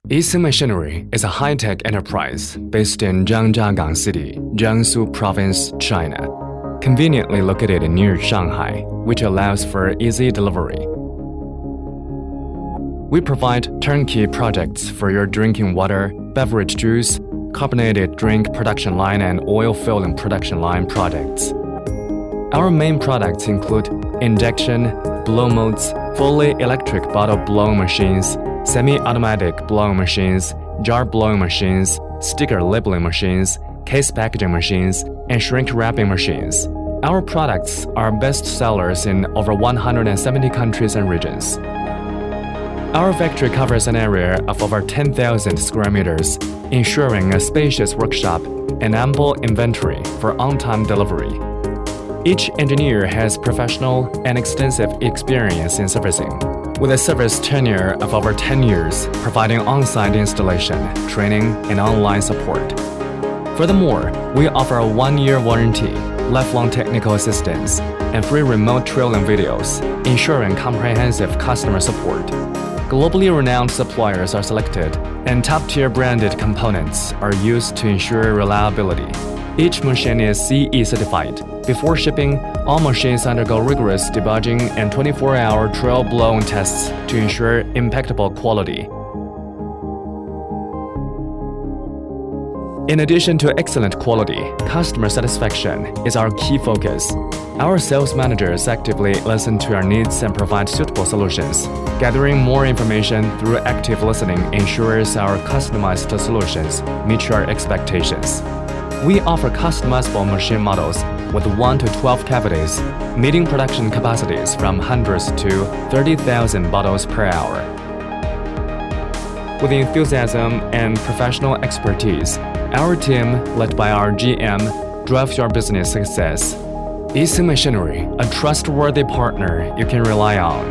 Eceng Machinery is a high-tech enterprise based in Zhangjiagang City, Jiangsu Province, China, conveniently located near Shanghai, which allows for easy delivery. We provide turnkey projects for your drinking water, beverage juice, carbonated drink production line and oil filling production line projects. Our main products include injection, blow molds, fully electric bottle blowing machines, semi-automatic blowing machines, jar blowing machines, sticker labeling machines, case packaging machines, and shrink wrapping machines. Our products are best sellers in over 170 countries and regions. Our factory covers an area of over 10,000 square meters, ensuring a spacious workshop and ample inventory for on-time delivery. Each engineer has professional and extensive experience in servicing, with a service tenure of over 10 years, providing on-site installation, training, and online support. Furthermore, we offer a 1-year warranty, lifelong technical assistance, and free remote trailing videos, ensuring comprehensive customer support. Globally renowned suppliers are selected, and top-tier branded components are used to ensure reliability. Each machine is CE certified. Before shipping, all machines undergo rigorous debugging and 24-hour trial blowing tests to ensure impeccable quality. In addition to excellent quality, customer satisfaction is our key focus. Our sales managers actively listen to our needs and provide suitable solutions. Gathering more information through active listening ensures our customized solutions meet your expectations. We offer customizable machine models with 1 to 12 cavities, meeting production capacities from hundreds to 30,000 bottles per hour. With enthusiasm and professional expertise, our team, led by our GM, drives your business success. Eceng Machinery, a trustworthy partner you can rely on.